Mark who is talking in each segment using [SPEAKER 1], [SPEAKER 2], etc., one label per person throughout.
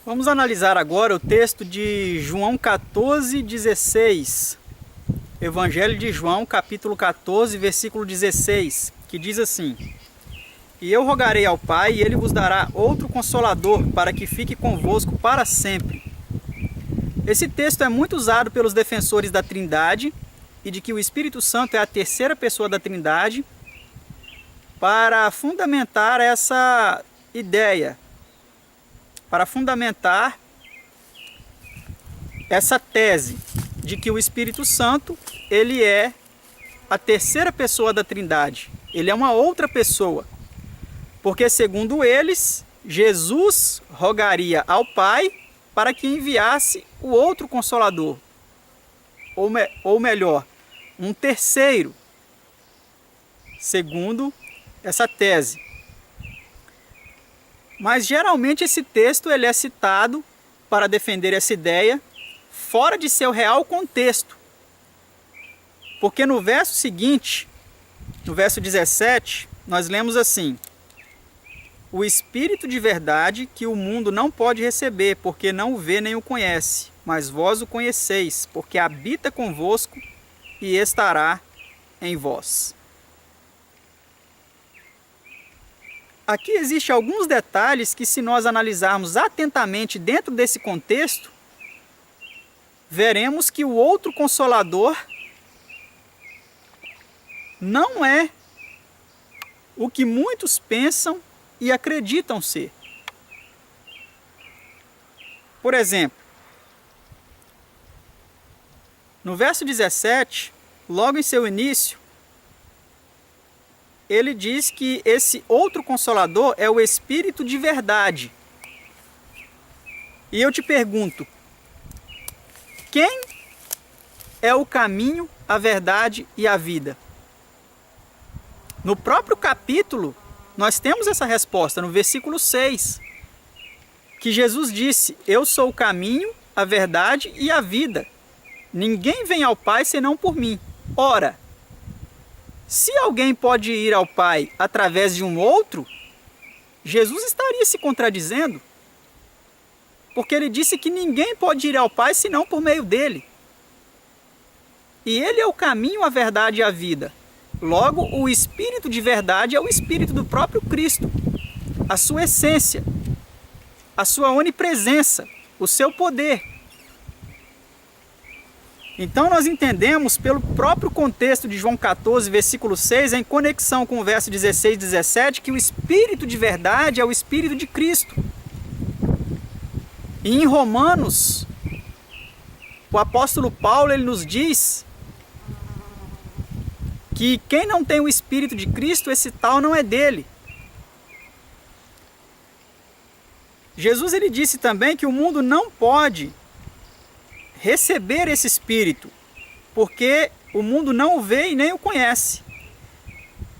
[SPEAKER 1] Vamos analisar agora o texto de João 14:16. Evangelho de João, capítulo 14, versículo 16, que diz assim: E eu rogarei ao Pai, e ele vos dará outro consolador, para que fique convosco para sempre. Esse texto é muito usado pelos defensores da Trindade e de que o Espírito Santo é a terceira pessoa da Trindade, para fundamentar essa ideia, para fundamentar essa tese de que o Espírito Santo, ele é a terceira pessoa da Trindade. Ele é uma outra pessoa. Porque, segundo eles, Jesus rogaria ao Pai para que enviasse o outro Consolador. Ou melhor, um terceiro, segundo essa tese. Mas, geralmente, esse texto ele é citado para defender essa ideia fora de seu real contexto. Porque no verso seguinte, no verso 17, nós lemos assim: O Espírito de verdade que o mundo não pode receber, porque não o vê nem o conhece, mas vós o conheceis, porque habita convosco e estará em vós. Aqui existem alguns detalhes que, se nós analisarmos atentamente dentro desse contexto, veremos que o outro Consolador não é o que muitos pensam e acreditam ser. Por exemplo, no verso 17, logo em seu início, ele diz que esse outro Consolador é o Espírito de verdade. E eu te pergunto, quem é o caminho, a verdade e a vida? No próprio capítulo, nós temos essa resposta no versículo 6, que Jesus disse: Eu sou o caminho, a verdade e a vida. Ninguém vem ao Pai senão por mim. Ora, se alguém pode ir ao Pai através de um outro, Jesus estaria se contradizendo, porque ele disse que ninguém pode ir ao Pai senão por meio dele. E ele é o caminho, a verdade e a vida. Logo, o Espírito de verdade é o Espírito do próprio Cristo, a sua essência, a sua onipresença, o seu poder. Então nós entendemos pelo próprio contexto de João 14, versículo 6, em conexão com o verso 16 e 17, que o Espírito de verdade é o Espírito de Cristo. E em Romanos, o apóstolo Paulo ele nos diz que quem não tem o Espírito de Cristo, esse tal não é dele. Jesus ele disse também que o mundo não pode receber esse Espírito, porque o mundo não o vê e nem o conhece.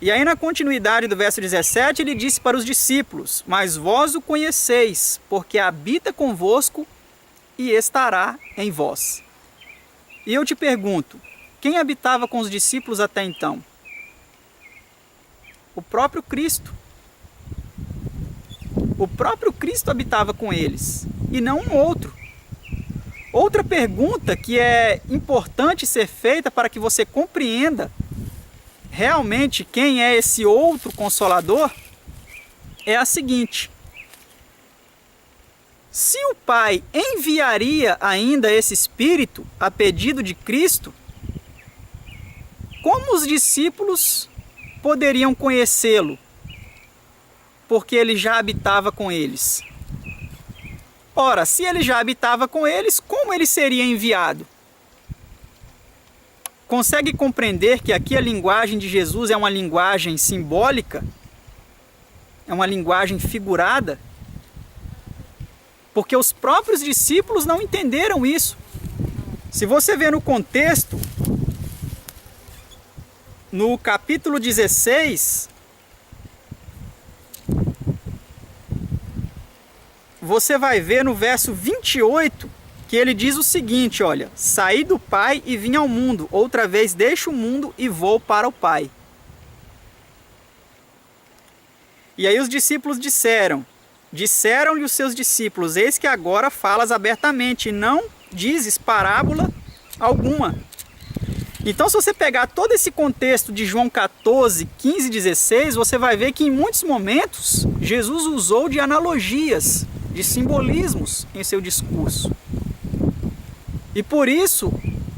[SPEAKER 1] E aí na continuidade do verso 17 ele disse para os discípulos: Mas vós o conheceis, porque habita convosco e estará em vós. E eu te pergunto, quem habitava com os discípulos até então? O próprio Cristo. O próprio Cristo habitava com eles, e não um outro. Outra pergunta que é importante ser feita para que você compreenda realmente quem é esse outro Consolador é a seguinte: se o Pai enviaria ainda esse Espírito a pedido de Cristo, como os discípulos poderiam conhecê-lo? Porque ele já habitava com eles. Ora, se ele já habitava com eles, como ele seria enviado? Consegue compreender que aqui a linguagem de Jesus é uma linguagem simbólica? É uma linguagem figurada? Porque os próprios discípulos não entenderam isso. Se você ver no contexto, no capítulo 16, você vai ver no verso 28 que ele diz o seguinte, olha: Saí do Pai e vim ao mundo, outra vez deixo o mundo e vou para o Pai. E aí os discípulos disseram: Disseram-lhe os seus discípulos: eis que agora falas abertamente e não dizes parábola alguma. Então, se você pegar todo esse contexto de João 14, 15 e 16, você vai ver que em muitos momentos Jesus usou de analogias, de simbolismos em seu discurso. E por isso,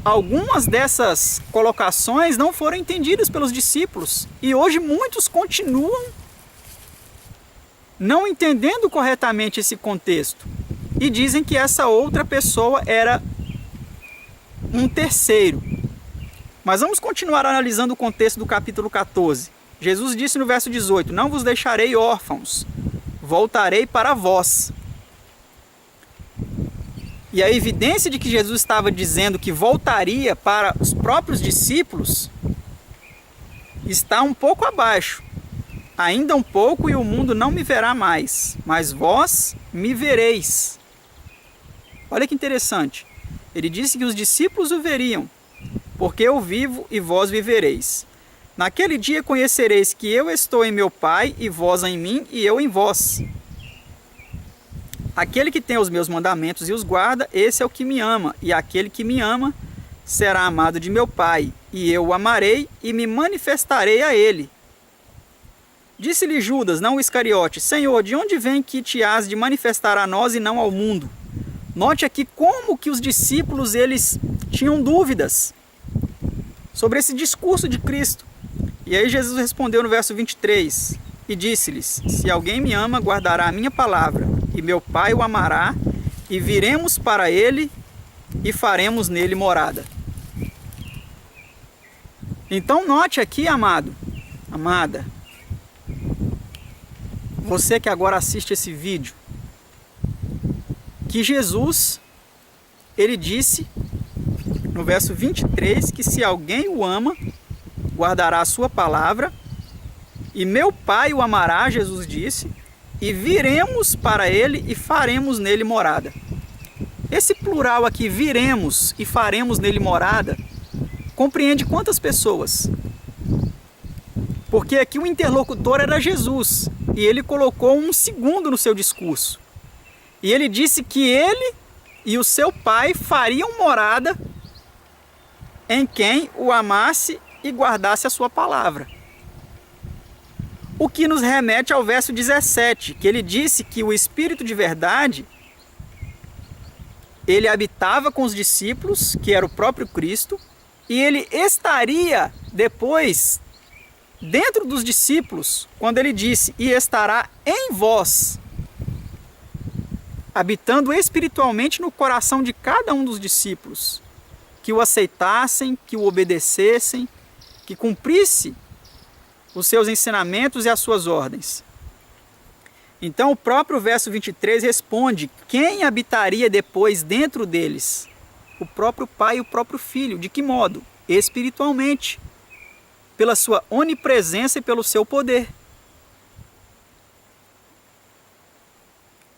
[SPEAKER 1] algumas dessas colocações não foram entendidas pelos discípulos. E hoje muitos continuam não entendendo corretamente esse contexto. E dizem que essa outra pessoa era um terceiro. Mas vamos continuar analisando o contexto do capítulo 14. Jesus disse no verso 18: não vos deixarei órfãos, voltarei para vós. E a evidência de que Jesus estava dizendo que voltaria para os próprios discípulos está um pouco abaixo. Ainda um pouco e o mundo não me verá mais, mas vós me vereis. Olha que interessante. Ele disse que os discípulos o veriam, porque eu vivo e vós vivereis. Naquele dia conhecereis que eu estou em meu Pai, e vós em mim, e eu em vós. Aquele que tem os meus mandamentos e os guarda, esse é o que me ama, e aquele que me ama será amado de meu Pai, e eu o amarei e me manifestarei a ele. Disse-lhe Judas, não o Iscariote: Senhor, de onde vem que te has de manifestar a nós e não ao mundo? Note aqui como que os discípulos eles tinham dúvidas sobre esse discurso de Cristo. E aí Jesus respondeu no verso 23 e disse-lhes: se alguém me ama, guardará a minha palavra, e meu Pai o amará, e viremos para ele e faremos nele morada. Então note aqui, amado, amada, você que agora assiste esse vídeo, que Jesus, ele disse no verso 23 que se alguém o ama, guardará a sua palavra, e meu Pai o amará, Jesus disse, e viremos para ele e faremos nele morada. Esse plural aqui, viremos e faremos nele morada, compreende quantas pessoas? Porque aqui o interlocutor era Jesus, e ele colocou um segundo no seu discurso. E ele disse que ele e o seu Pai fariam morada em quem o amasse e guardasse a sua palavra. O que nos remete ao verso 17, que ele disse que o Espírito de verdade, ele habitava com os discípulos, que era o próprio Cristo, e ele estaria depois dentro dos discípulos, quando ele disse, e estará em vós, habitando espiritualmente no coração de cada um dos discípulos, que o aceitassem, que o obedecessem, que cumprisse os seus ensinamentos e as suas ordens. Então o próprio verso 23 responde: quem habitaria depois dentro deles? O próprio Pai e o próprio Filho. De que modo? Espiritualmente, pela sua onipresença e pelo seu poder.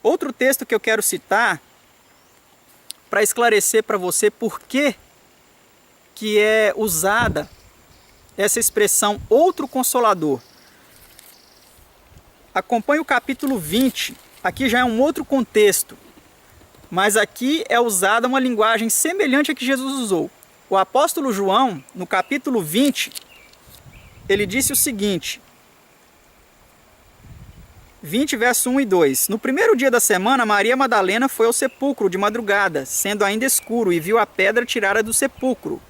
[SPEAKER 1] Outro texto que eu quero citar para esclarecer para você por que é usada essa expressão outro consolador. Acompanhe o capítulo 20, aqui já é um outro contexto, mas aqui é usada uma linguagem semelhante à que Jesus usou. O apóstolo João, no capítulo 20, ele disse o seguinte, 20, verso 1 e 2. No primeiro dia da semana, Maria Madalena foi ao sepulcro de madrugada, sendo ainda escuro, e viu a pedra tirada do sepulcro.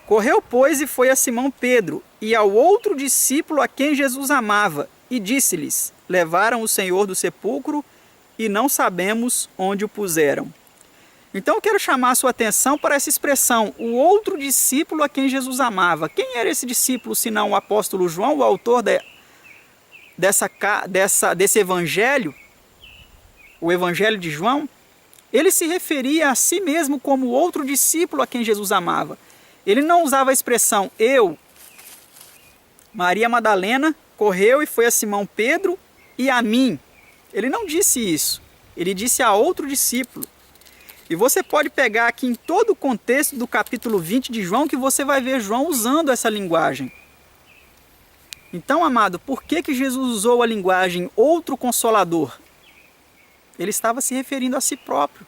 [SPEAKER 1] Correu, pois, e foi a Simão Pedro, e ao outro discípulo a quem Jesus amava, e disse-lhes: levaram o Senhor do sepulcro, e não sabemos onde o puseram. Então eu quero chamar a sua atenção para essa expressão, o outro discípulo a quem Jesus amava. Quem era esse discípulo, senão o apóstolo João, o autor desse evangelho, o evangelho de João? Ele se referia a si mesmo como outro discípulo a quem Jesus amava. Ele não usava a expressão eu, Maria Madalena, correu e foi a Simão Pedro e a mim. Ele não disse isso. Ele disse a outro discípulo. E você pode pegar aqui em todo o contexto do capítulo 20 de João, que você vai ver João usando essa linguagem. Então, amado, por que Jesus usou a linguagem outro consolador? Ele estava se referindo a si próprio.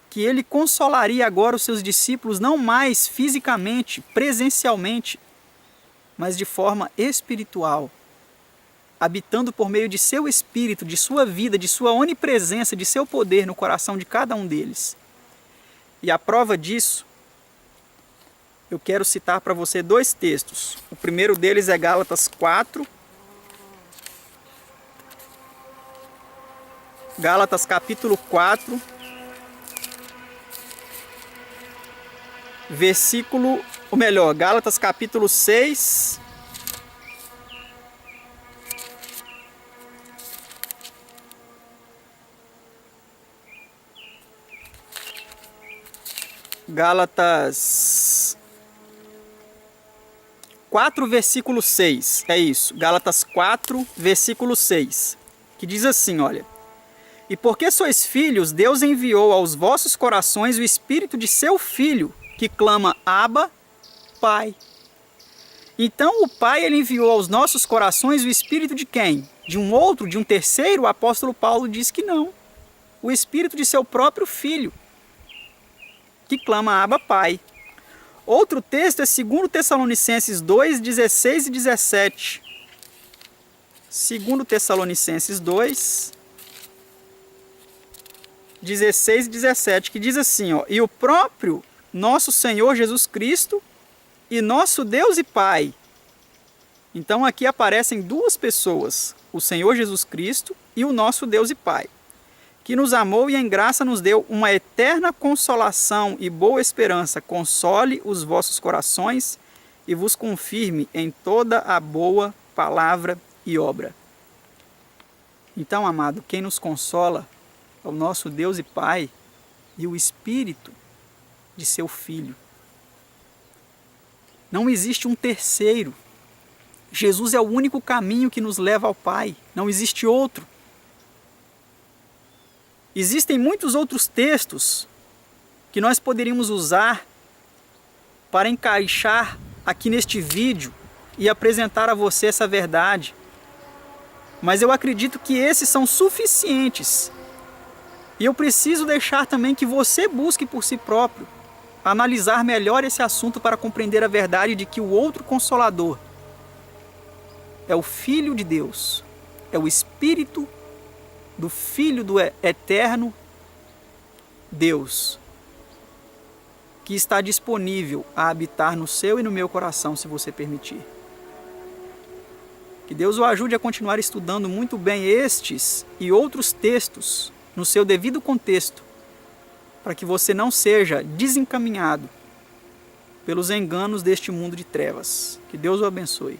[SPEAKER 1] Que ele consolaria agora os seus discípulos não mais fisicamente, presencialmente, mas de forma espiritual, habitando por meio de seu espírito, de sua vida, de sua onipresença, de seu poder no coração de cada um deles. E a prova disso, eu quero citar para você 2 textos. O primeiro deles é Gálatas 4. Gálatas capítulo 4, Gálatas capítulo 6, Gálatas 4, versículo 6, é isso, Gálatas 4, versículo 6, que diz assim, olha: E porque sois filhos, Deus enviou aos vossos corações o Espírito de seu Filho, que clama, Abba, Pai. Então o Pai, ele enviou aos nossos corações o Espírito de quem? De um outro, de um terceiro? O apóstolo Paulo diz que não. O Espírito de seu próprio Filho, que clama, Abba, Pai. Outro texto é 2 Tessalonicenses 2, 16 e 17. 2 Tessalonicenses 2, 16 e 17, que diz assim, ó: E o próprio nosso Senhor Jesus Cristo e nosso Deus e Pai. Então aqui aparecem 2 pessoas, o Senhor Jesus Cristo e o nosso Deus e Pai, que nos amou e em graça nos deu uma eterna consolação e boa esperança. Console os vossos corações e vos confirme em toda a boa palavra e obra. Então, amado, quem nos consola é o nosso Deus e Pai e o Espírito de seu Filho. Não existe um terceiro. Jesus é o único caminho que nos leva ao Pai. Não existe outro. Existem muitos outros textos que nós poderíamos usar para encaixar aqui neste vídeo e apresentar a você essa verdade. Mas eu acredito que esses são suficientes. E eu preciso deixar também que você busque por si próprio analisar melhor esse assunto para compreender a verdade de que o outro Consolador é o Filho de Deus, é o Espírito do Filho do Eterno Deus, que está disponível a habitar no seu e no meu coração, se você permitir. Que Deus o ajude a continuar estudando muito bem estes e outros textos no seu devido contexto, para que você não seja desencaminhado pelos enganos deste mundo de trevas. Que Deus o abençoe.